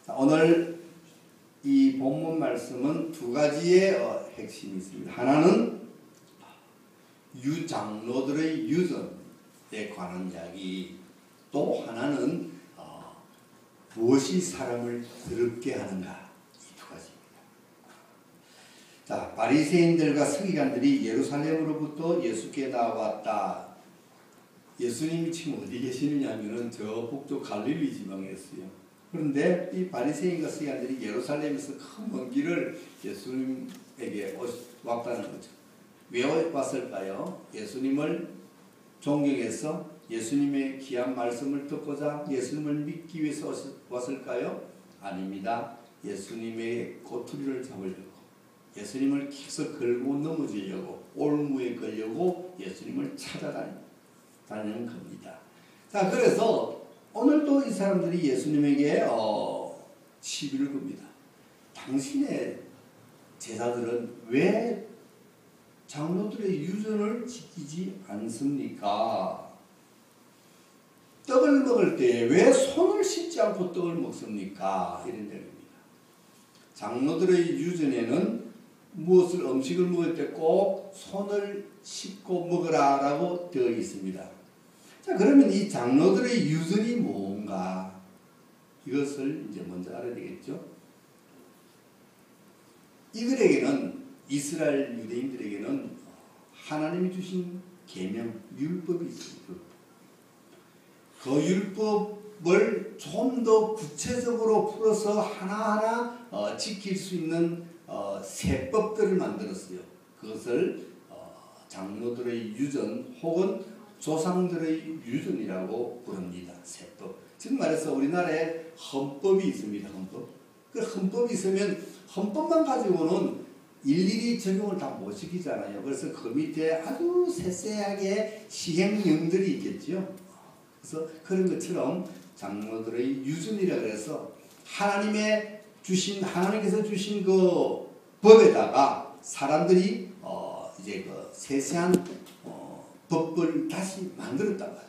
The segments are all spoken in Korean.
자, 오늘 이 본문 말씀은 두 가지의 핵심이 있습니다. 하나는 유장로들의 유전에 관한 이야기, 또 하나는 무엇이 사람을 더럽게 하는가, 이 두 가지입니다. 자, 바리새인들과 서기관들이 예루살렘으로부터 예수께 나왔다. 예수님이 지금 어디 계시느냐 하면은 저 북쪽 갈릴리 지방이었어요. 그런데 이 바리새인과 서기관들이 예루살렘에서 큰 먼 길을 예수님에게 왔다는 거죠. 왜 왔을까요? 예수님을 존경해서 예수님의 귀한 말씀을 듣고자 예수님을 믿기 위해서 왔을까요? 아닙니다. 예수님의 꼬투리를 잡으려고, 예수님을 계속 걸고 넘어지려고, 올무에 걸려고 예수님을 찾아다니는 겁니다. 자, 그래서 오늘도 이 사람들이 예수님에게 시비를 겁니다. 당신의 제자들은 왜 장로들의 유전을 지키지 않습니까? 떡을 먹을 때 왜 손을 씻지 않고 떡을 먹습니까? 이런 내용입니다. 장로들의 유전에는 무엇을 음식을 먹을 때 꼭 손을 씻고 먹으라 라고 되어 있습니다. 자, 그러면 이 장로들의 유전이 뭔가? 이것을 이제 먼저 알아야 되겠죠. 이들에게는, 이스라엘 유대인들에게는 하나님이 주신 계명, 율법이 있습니다. 그 율법을 좀 더 구체적으로 풀어서 하나하나 지킬 수 있는 세법들을 만들었어요. 그것을 장로들의 유전 혹은 조상들의 유전이라고 부릅니다. 세법. 즉 말해서 우리나라에 헌법이 있습니다. 헌법. 그 헌법이 있으면 헌법만 가지고는 일일이 적용을 다 못 시키잖아요. 그래서 그 밑에 아주 세세하게 시행령들이 있겠죠. 그래서 그런 것처럼 장로들의 유전이라 그래서 하나님께서 주신 그 법에다가 사람들이 이제 그 세세한 법을 다시 만들었다고 하죠.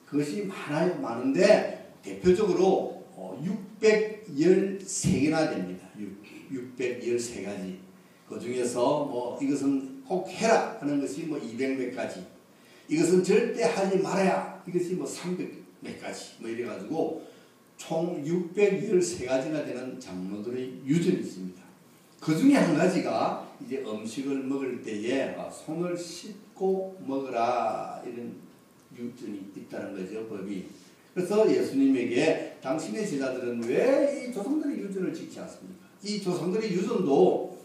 그것이 많은데 대표적으로 613개나 됩니다. 613가지. 그 중에서 뭐 이것은 꼭 해라 하는 것이 뭐 200몇 가지. 이것은 절대 하지 말아야 이것이 뭐 300몇 가지. 뭐 이래가지고 총 613가지나 되는 장로들의 유전이 있습니다. 그 중에 한 가지가 이제 음식을 먹을 때에 손을 씻고 먹으라, 이런 유전이 있다는 거죠, 법이. 그래서 예수님에게 당신의 제자들은 왜 이 조상들의 유전을 지키지 않습니까? 이 조상들의 유전도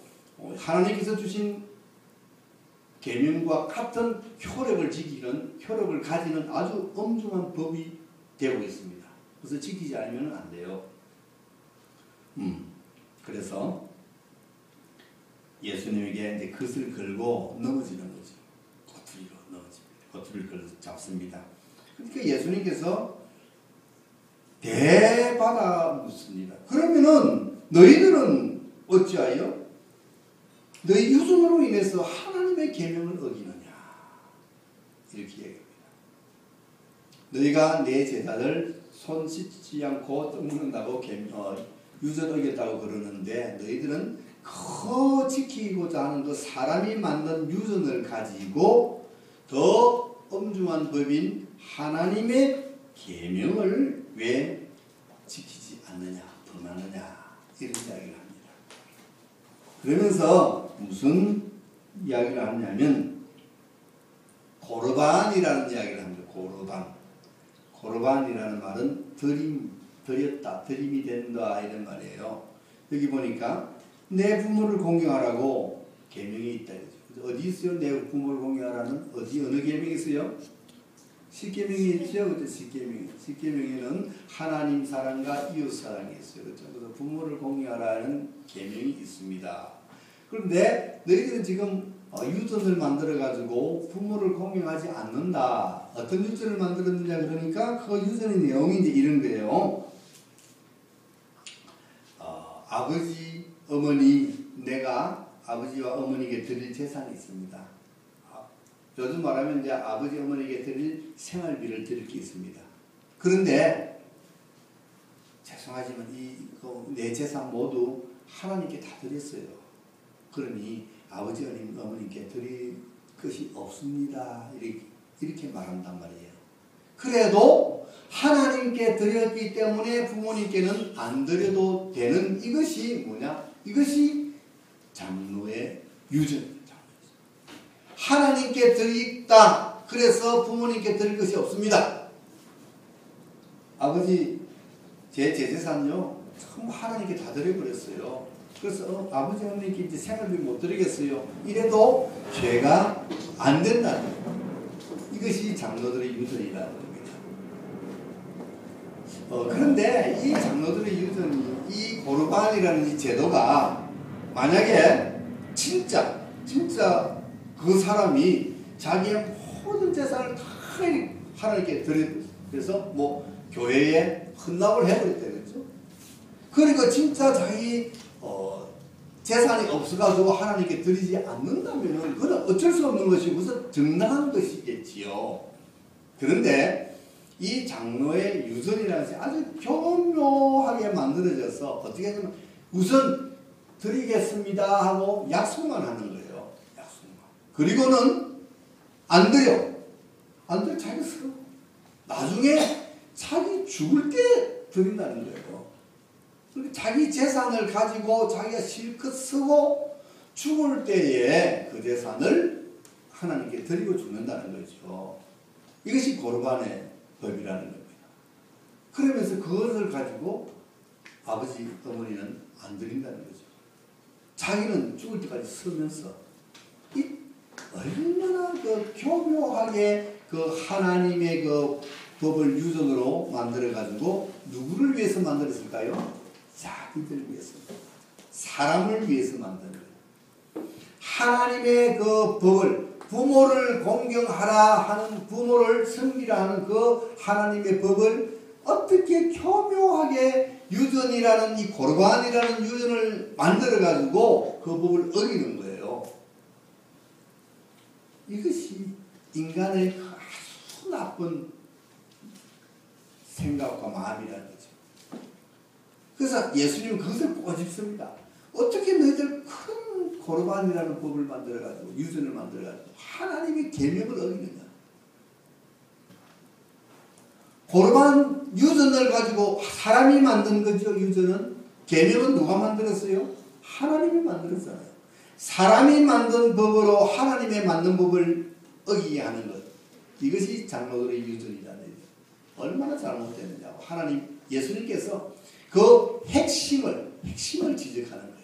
하나님께서 주신 계명과 같은 효력을 가지는 아주 엄중한 법이 되고 있습니다. 그래서 지키지 않으면 안 돼요. 그래서 예수님에게 이제 그것을 걸고 넘어지는 거죠. 꼬투리로 넘어집니다. 꼬투리를 걸어 잡습니다. 그러니까 예수님께서 대받아 묻습니다. 그러면은 너희들은 어찌하여 너희 유전으로 인해서 하나님의 계명을 어기느냐, 이렇게 얘기합니다. 너희가 내 제자들 손 씻지 않고 떡 먹는다고 유전 어겼다고 그러는데 너희들은 그 지키고자 하는 그 사람이 만든 유전을 가지고 더 엄중한 법인 하나님의 계명을 왜 지키지 않느냐, 범하느냐, 이런 이야기를 합니다. 그러면서 무슨 이야기를 하냐면 고르반이라는 이야기를 합니다. 고르반이라는 말은 드렸다, 드림이 된다, 이런 말이에요. 여기 보니까 내 부모를 공경하라고 계명이 있다. 어디 있어요? 내 부모를 공경하라는 어느 계명이 있어요? 십계명이 있죠. 그죠? 십계명에는 하나님 사랑과 이웃 사랑이 있어요. 그렇죠? 그래서 부모를 공경하라는 계명이 있습니다. 그런데 너희들은 지금 유전을 만들어 가지고 부모를 공경하지 않는다. 어떤 유전을 만들었느냐 그러니까 그 유전의 내용이 이제 이런 거예요. 아버지, 어머니, 내가 아버지와 어머니에게 드릴 재산이 있습니다. 요즘 말하면 이제 아버지, 어머니에게 드릴 생활비를 드릴 게 있습니다. 그런데 죄송하지만 내 재산 모두 하나님께 다 드렸어요. 그러니 아버지 어머님께 드릴 것이 없습니다. 이렇게 말한단 말이에요. 그래도 하나님께 드렸기 때문에 부모님께는 안 드려도 되는 이것이 뭐냐? 이것이 장로의 유전입니다. 하나님께 드리다. 그래서 부모님께 드릴 것이 없습니다. 아버지 제 재산요 전부 하나님께 다 드려버렸어요. 그래서 아버지 어머니께 이제 생활비 못 드리겠어요. 이래도 죄가 안 된다는 거예요. 이것이 장로들의 유전이라는 겁니다. 그런데 이 장로들의 유전이 이 고르반이라는 이 제도가 만약에 진짜 그 사람이 자기의 모든 재산을 다 하나님께 드렸어요. 그래서 뭐 교회에 헌납을 해버렸다겠죠. 그러니까 진짜 자기 재산이 없어가지고 하나님께 드리지 않는다면 그건 어쩔 수 없는 것이 우선 정당한 것이겠지요. 그런데 이 장로의 유전이라는 것이 아주 교묘하게 만들어져서 어떻게 하냐면 우선 드리겠습니다 하고 약속만 하는 거예요. 약속만. 그리고는 안 드려 자기 스스로. 나중에 자기 죽을 때 드린다는 거예요. 자기 재산을 가지고 자기가 실컷 쓰고 죽을 때에 그 재산을 하나님께 드리고 죽는다는 거죠. 이것이 고르반의 법이라는 겁니다. 그러면서 그것을 가지고 아버지, 어머니는 안 드린다는 거죠. 자기는 죽을 때까지 쓰면서 이 얼마나 그 교묘하게 그 하나님의 그 법을 유전으로 만들어가지고 누구를 위해서 만들었을까요? 자기들 위해서, 사람을 위해서 만든 거예요. 하나님의 그 법을 부모를 공경하라 하는 부모를 섬기라 하는 그 하나님의 법을 어떻게 교묘하게 유전이라는 이 고르반이라는 유전을 만들어 가지고 그 법을 어기는 거예요. 이것이 인간의 아주 나쁜 생각과 마음이라는 거죠. 그래서 예수님은 그것을 꼬집습니다. 어떻게 너희들 큰 고르반이라는 법을 만들어가지고 유전을 만들어가지고 하나님의 계명을 어기느냐. 고르반 유전을 가지고 사람이 만든 거죠. 유전은. 계명은 누가 만들었어요? 하나님이 만들었잖아요. 사람이 만든 법으로 하나님의 만든 법을 어기게 하는 것. 이것이 장로들의 유전이라는 거예요. 얼마나 잘못됐느냐. 하나님, 예수님께서 그 핵심을 지적하는 거예요.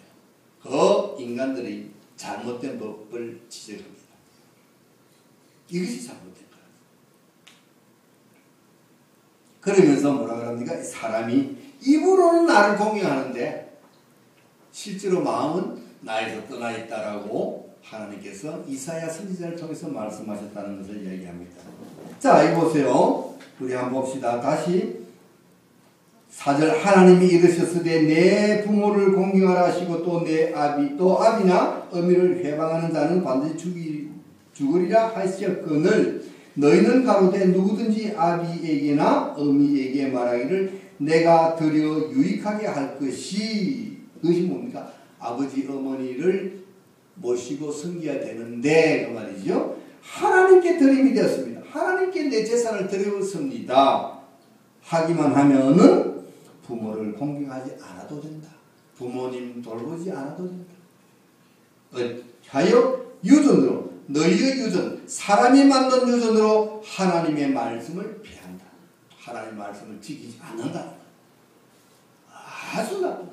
그 인간들의 잘못된 법을 지적합니다. 이것이 잘못된 거예요. 그러면서 뭐라 그럽니까? 사람이 입으로는 나를 공경하는데 실제로 마음은 나에서 떠나 있다라고 하나님께서 이사야 선지자를 통해서 말씀하셨다는 것을 이야기합니다. 자, 이 보세요. 우리 한번 봅시다. 다시 4절 하나님이 이르셨으되 내 부모를 공경하라 하시고 또 내 아비나 어미를 회방하는 자는 반드시 죽으리라 하셨거늘 너희는 가로되 누구든지 아비에게나 어미에게 말하기를 내가 드려 유익하게 할 것이 그것이 뭡니까? 아버지 어머니를 모시고 섬겨야 되는데 그 말이죠. 하나님께 드림이 되었습니다. 하나님께 내 재산을 드렸습니다. 하기만 하면은 부모를 공경하지 않아도 된다. 부모님 돌보지 않아도 된다. 하여 유전으로 너희의 유전 사람이 만든 유전으로 하나님의 말씀을 피한다. 하나님의 말씀을 지키지 않는다. 아주 나쁜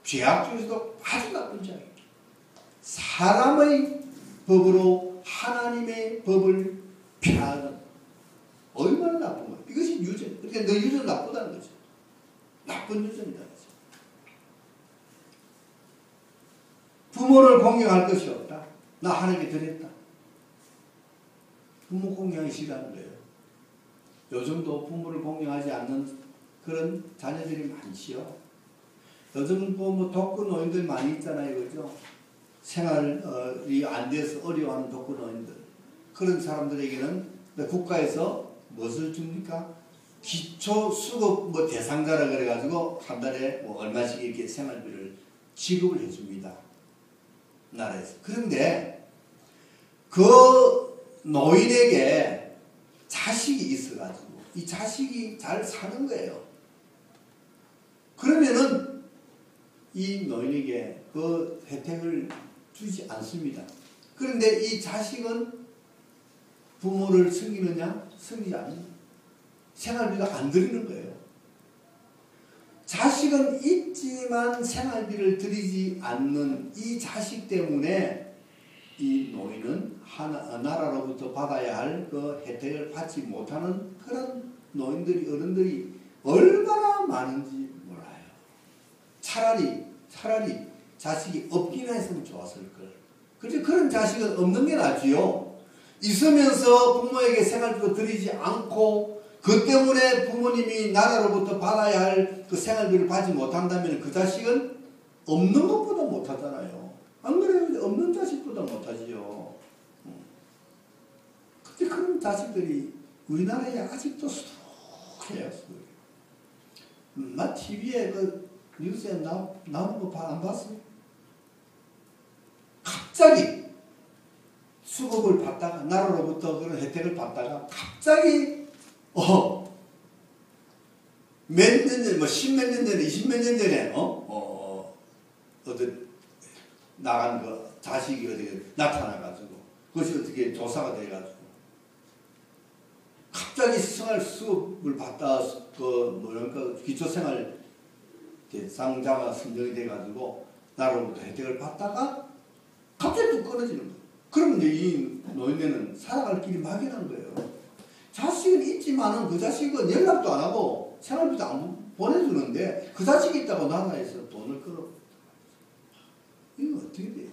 죄악 중에서도 아주 나쁜 죄악입니다. 사람의 법으로 하나님의 법을 피하는 얼마나 나쁜 거예요. 이것이 유전. 그러니까 너 유전 나쁘다는 거죠. 나쁜 유전이다. 부모를 공경할 것이 없다. 나 하나님께 드렸다. 부모 공경이 싫어하는 거예요. 요즘도 부모를 공경하지 않는 그런 자녀들이 많지요. 요즘 뭐 독거노인들 많이 있잖아요. 그죠? 생활이 안 돼서 어려워하는 독거노인들. 그런 사람들에게는 국가에서 무엇을 줍니까? 기초 수급 뭐 대상자라 그래가지고 한 달에 뭐 얼마씩 이렇게 생활비를 지급을 해줍니다. 나라에서. 그런데 그 노인에게 자식이 있어가지고 이 자식이 잘 사는 거예요. 그러면은 이 노인에게 그 혜택을 주지 않습니다. 그런데 이 자식은 부모를 섬기느냐? 섬기지 않느냐? 생활비가 안 들이는 거예요. 자식은 있지만 생활비를 들이지 않는 이 자식 때문에 이 노인은 나라로부터 받아야 할 그 혜택을 받지 못하는 그런 노인들이 어른들이 얼마나 많은지 몰라요. 차라리 자식이 없기나 했으면 좋았을 걸. 그런데 그런 자식은 없는 게 낫지요. 있으면서 부모에게 생활비도 들이지 않고 그 때문에 부모님이 나라로부터 받아야 할 그 생활비를 받지 못한다면 그 자식은 없는 것보다 못하잖아요. 안 그래요? 없는 자식보다 못하지요. 근데 그런 자식들이 우리나라에 아직도 수두룩해요. TV에 그 뉴스에 나오는 거 안 봤어요? 갑자기 수급을 받다가 나라로부터 그런 혜택을 받다가 갑자기 몇 년 전에, 뭐 십몇 년 전에, 20몇 년 전에 어떤 나간 그 자식이 어떻게 나타나가지고 그것이 어떻게 조사가 돼가지고 갑자기 생활 수급을 받다 그 노령과 기초생활 대상자가 선정이 돼가지고 나라로부터 혜택을 받다가 갑자기 또 끊어지는 거예요. 그러면 이제 이 노인네는 살아갈 길이 막연한 거예요. 자식은 있지만은 그 자식은 연락도 안 하고 생활비도 안 보내주는데 그 자식이 있다고 나라에서 돈을 끌어. 이거 어떻게 돼요?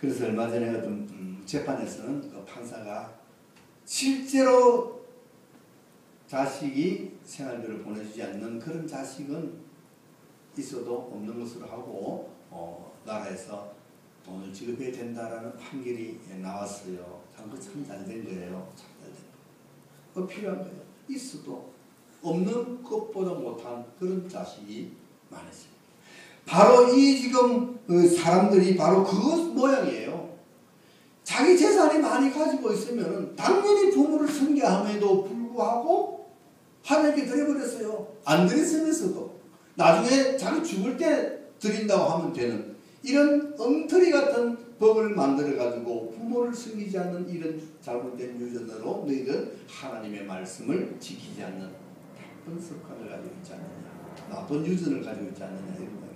그래서 얼마 전에 어떤 재판에서는 그 판사가 실제로 자식이 생활비를 보내주지 않는 그런 자식은 있어도 없는 것으로 하고 나라에서 돈을 지급해야 된다라는 판결이 나왔어요. 참 잘 된 거예요. 참 잘 된 거. 필요한 거예요. 있어도 없는 것보다 못한 그런 자식이 많았습니다. 바로 이 지금 사람들이 바로 그 모양이에요. 자기 재산이 많이 가지고 있으면 당연히 부모를 섬겨함에도 불구하고 하나님께 드려버렸어요. 안 드렸으면서도 나중에 자기 죽을 때 드린다고 하면 되는 이런 엉터리 같은 법을 만들어가지고 부모를 섬기지 않는 이런 잘못된 유전으로 너희들 하나님의 말씀을 지키지 않는 나쁜 습관을 가지고 있지 않느냐, 나쁜 유전을 가지고 있지 않느냐 이런 거예요.